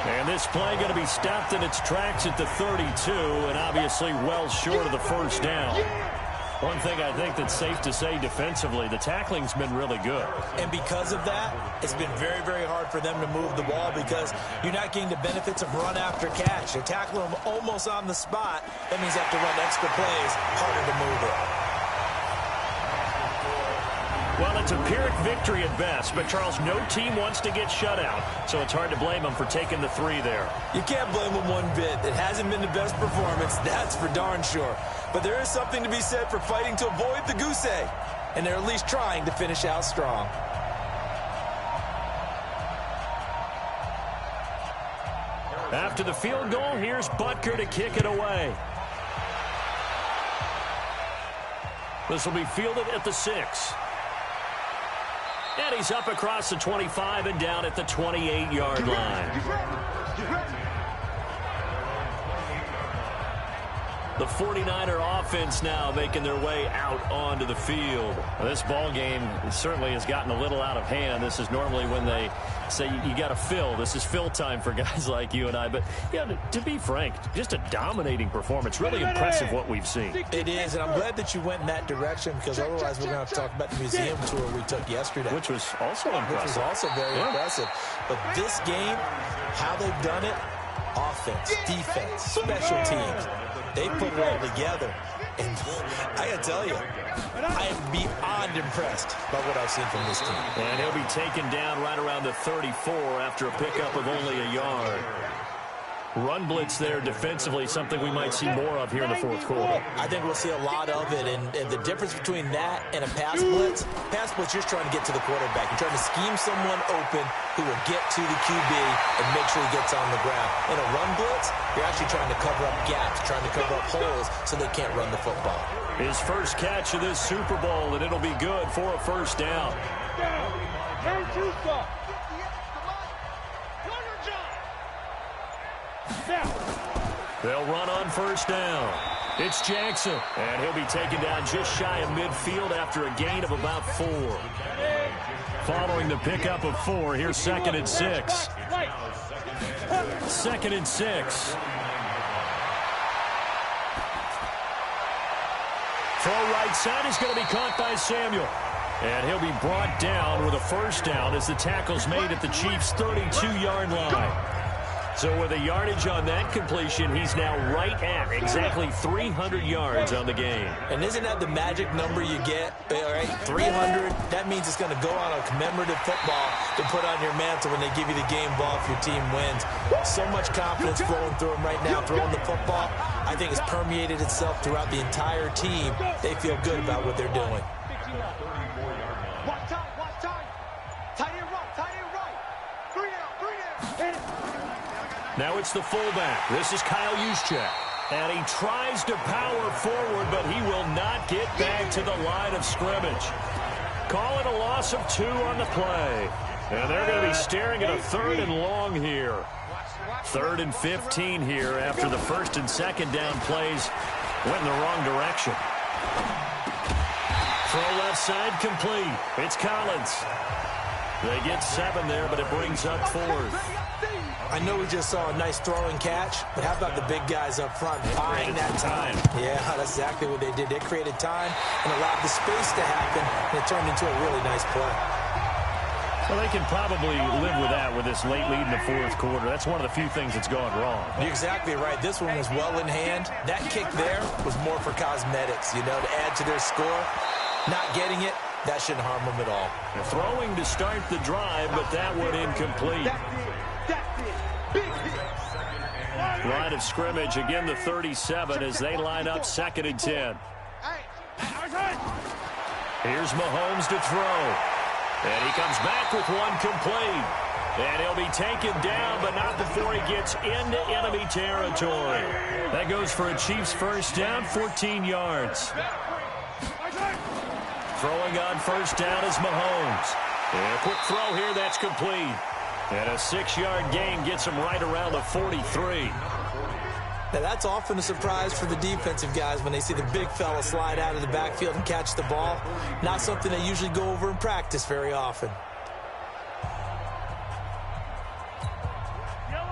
[SPEAKER 2] And this play going to be stopped in its tracks at the 32, and obviously well short of the first down. One thing I think that's safe to say defensively, the tackling's been really good. And because of that, it's been very, very hard for them to move the ball because you're not getting the benefits of run after catch. They tackle them almost on the spot. That means you have to run extra plays, harder to move it. Well, it's a Pyrrhic victory at best, but, Charles, no team wants to get shut out, so it's hard to blame them for taking the 3 there. You can't blame them one bit. It hasn't been the best performance, that's for darn sure. But there is something to be said for fighting to avoid the goose egg, and they're at least trying to finish out strong. After the field goal, here's Butker to kick it away. This will be fielded at the 6. And he's up across the 25 and down at the 28-yard line. The 49er offense now making their way out onto the field. This ball game certainly has gotten a little out of hand. This is normally when they say you got to fill. This is fill time for guys like you and I. But, yeah, to be frank, just a dominating performance. Really impressive what we've seen. It is, and I'm glad that you went in that direction because otherwise we're going to have to talk about the museum tour we took yesterday. Which was also impressive. Which was also very impressive. But this game, how they've done it, offense, defense, special teams, they put it all together. And I got to tell you, I am beyond impressed by what I've seen from this team. And he'll be taken down right around the 34 after a pickup of only a yard. Run blitz there defensively, something we might see more of here in the fourth quarter.
[SPEAKER 3] I think we'll see a lot of it, and the difference between that and a pass blitz, you're trying to get to the quarterback. You're trying to scheme someone open who will get to the QB and make sure he gets on the ground. In a run blitz, you're actually trying to cover up gaps, trying to cover up holes so they can't run the football.
[SPEAKER 2] His first catch of this Super Bowl, and it'll be good for a first down. They'll run on first down. It's Jackson, and he'll be taken down just shy of midfield after a gain of about 4. Following the pickup of 4, here's 2nd and 6. 2nd and 6. Throw right side is going to be caught by Samuel. And he'll be brought down with a first down as the tackle's made at the Chiefs' 32-yard line. So with a yardage on that completion, he's now right at exactly 300 yards on the game.
[SPEAKER 3] And isn't that the magic number you get? All right, 300. That means it's going to go on a commemorative football to put on your mantle when they give you the game ball if your team wins. So much confidence flowing through him right now, throwing the football. I think it's permeated itself throughout the entire team. They feel good about what they're doing.
[SPEAKER 5] Watch time. Tight end right. 3 down.
[SPEAKER 2] Now it's the fullback. This is Kyle Juszczyk. And he tries to power forward, but he will not get back to the line of scrimmage. Call it a loss of 2 on the play. And they're going to be staring at a 3rd and long here. 3rd and 15 here after the 1st and 2nd down plays went in the wrong direction. Throw left side complete. It's Collins. They get 7 there, but it brings up 4th.
[SPEAKER 3] I know we just saw a nice throwing catch, but how about the big guys up front buying that time? Yeah, that's exactly what they did. They created time and allowed the space to happen, and it turned into a really nice play.
[SPEAKER 2] Well, they can probably live with that with this late lead in the 4th quarter. That's one of the few things that's gone wrong.
[SPEAKER 3] You're exactly right. This one was well in hand. That kick there was more for cosmetics, to add to their score. Not getting it, that shouldn't harm them at all.
[SPEAKER 2] They're throwing to start the drive, but that one incomplete. Line of scrimmage, again the 37 as they line up 2nd and 10. Here's Mahomes to throw. And he comes back with one complete. And he'll be taken down, but not before he gets into enemy territory. That goes for a Chiefs first down, 14 yards. Throwing on first down is Mahomes. And a quick throw here, that's complete. And a 6-yard gain gets him right around the 43.
[SPEAKER 3] Now, that's often a surprise for the defensive guys when they see the big fella slide out of the backfield and catch the ball. Not something they usually go over in practice very often.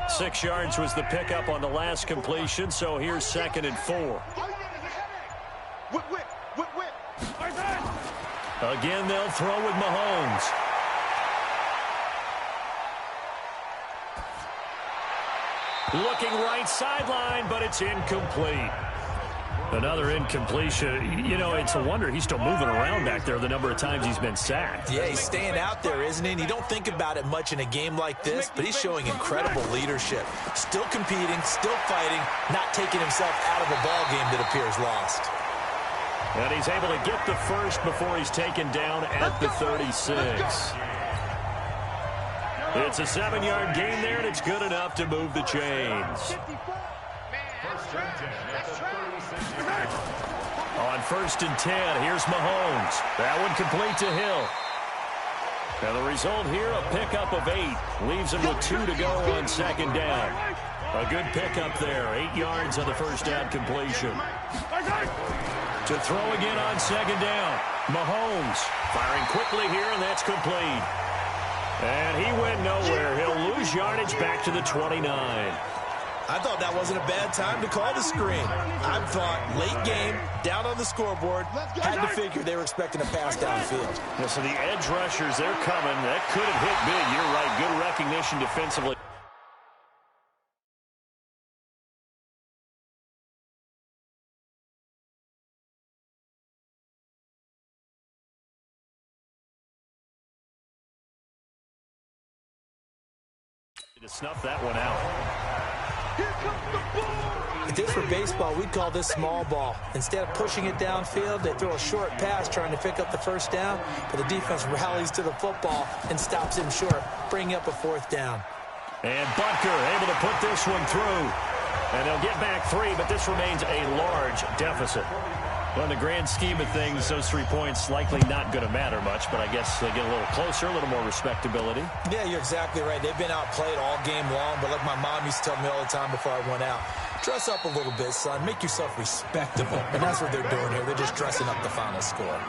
[SPEAKER 2] 6 yards was the pickup on the last completion, so here's 2nd and 4. Again, they'll throw with Mahomes. Looking right sideline, but it's incomplete. Another incompletion. It's a wonder he's still moving around back there the number of times he's been sacked.
[SPEAKER 3] Yeah, he's staying out there, isn't he? And you don't think about it much in a game like this, but he's showing incredible leadership. Still competing, still fighting, not taking himself out of a ball game that appears lost.
[SPEAKER 2] And he's able to get the first before he's taken down at the 36. It's a 7-yard gain there, and it's good enough to move the chains. On 1st and 10, here's Mahomes. That one complete to Hill. And the result here, a pickup of 8. Leaves him with 2 to go on 2nd down. A good pickup there, 8 yards on the first down completion. To throw again on 2nd down. Mahomes firing quickly here, and that's complete. And he went nowhere. He'll lose yardage back to the 29.
[SPEAKER 3] I thought that wasn't a bad time to call the screen. I thought late game, down on the scoreboard, had to figure they were expecting a pass downfield.
[SPEAKER 2] Yeah, so the edge rushers, they're coming. That could have hit big. You're right. Good recognition defensively. To snuff that one out.
[SPEAKER 3] If this were baseball, we'd call this small ball. Instead of pushing it downfield, they throw a short pass trying to pick up the first down, but the defense rallies to the football and stops him short, bringing up a 4th down.
[SPEAKER 2] And Butker able to put this one through. And they'll get back 3, but this remains a large deficit. Well, in the grand scheme of things, those 3 points likely not going to matter much, but I guess they get a little closer, a little more respectability.
[SPEAKER 3] Yeah, you're exactly right. They've been outplayed all game long, but like my mom used to tell me all the time before I went out, dress up a little bit, son. Make yourself respectable. And that's what they're doing here. They're just dressing up the final score.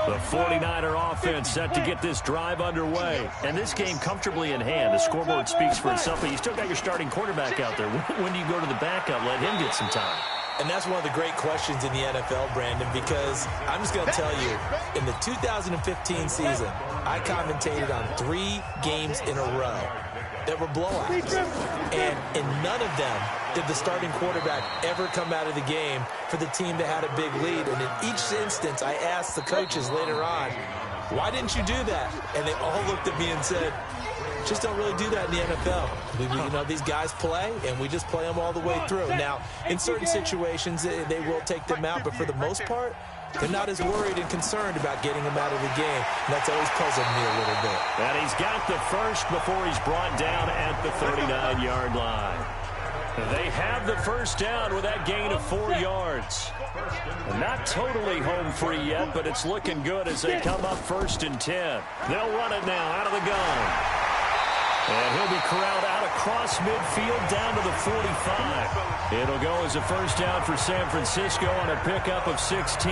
[SPEAKER 2] The 49er offense set to get this drive underway. And this game comfortably in hand. The scoreboard speaks for itself, but you still got your starting quarterback out there. When do you go to the backup? Let him get some time.
[SPEAKER 3] And that's one of the great questions in the NFL, Brandon, because I'm just going to tell you, in the 2015 season, I commentated on 3 games in a row that were blowouts. And in none of them did the starting quarterback ever come out of the game for the team that had a big lead. And in each instance, I asked the coaches later on, why didn't you do that? And they all looked at me and said, just don't really do that in the NFL. You know, these guys play, and we just play them all the way through. Now, in certain situations, they will take them out, but for the most part, they're not as worried and concerned about getting him out of the game. And that's always puzzled me a little bit.
[SPEAKER 2] And he's got the first before he's brought down at the 39-yard line. They have the first down with that gain of 4 yards. Not totally home free yet, but it's looking good as they come up 1st and 10. They'll run it now out of the gun. And he'll be corralled out across midfield down to the 45. It'll go as a first down for San Francisco on a pickup of 16.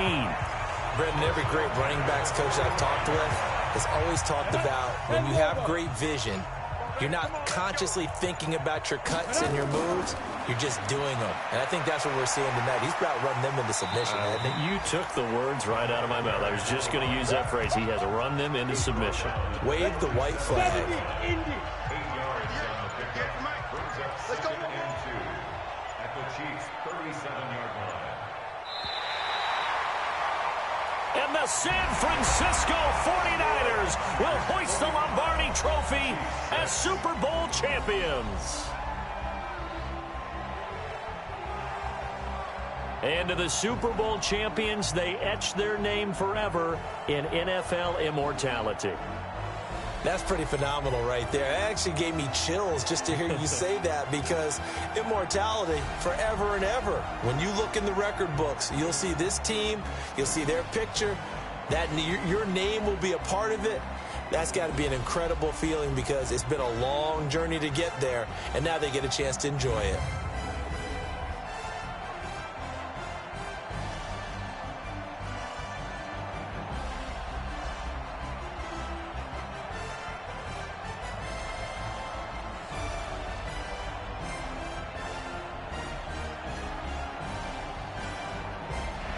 [SPEAKER 3] Brendan, every great running backs coach I've talked with has always talked about when you have great vision, you're not consciously thinking about your cuts and your moves. You're just doing them. And I think that's what we're seeing tonight. He's about running them into submission, hasn't he?
[SPEAKER 2] You took the words right out of my mouth. I was just going to use that phrase. He has run them into submission.
[SPEAKER 3] Wave the white flag.
[SPEAKER 5] Let's go.
[SPEAKER 6] At the Chiefs' 37-yard line.
[SPEAKER 2] And the San Francisco 49ers will hoist the Lombardi Trophy as Super Bowl champions. And to the Super Bowl champions, they etch their name forever in NFL immortality.
[SPEAKER 3] That's pretty phenomenal right there. It actually gave me chills just to hear you say that, because immortality forever and ever. When you look in the record books, you'll see this team, you'll see their picture, that your name will be a part of it. That's got to be an incredible feeling, because it's been a long journey to get there, and now they get a chance to enjoy it.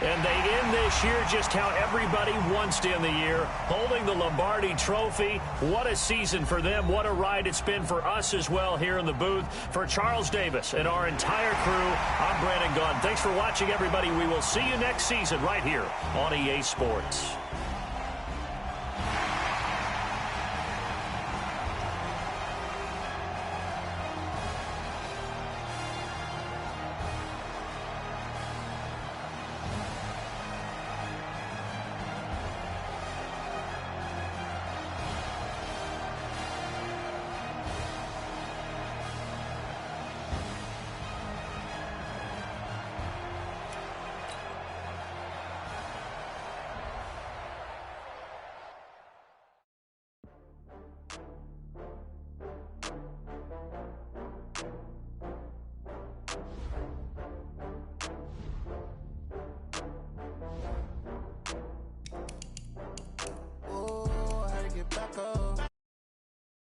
[SPEAKER 2] And they end this year just how everybody wants to end the year, holding the Lombardi Trophy. What a season for them. What a ride it's been for us as well here in the booth. For Charles Davis and our entire crew, I'm Brandon Gaudin. Thanks for watching, everybody. We will see you next season right here on EA Sports.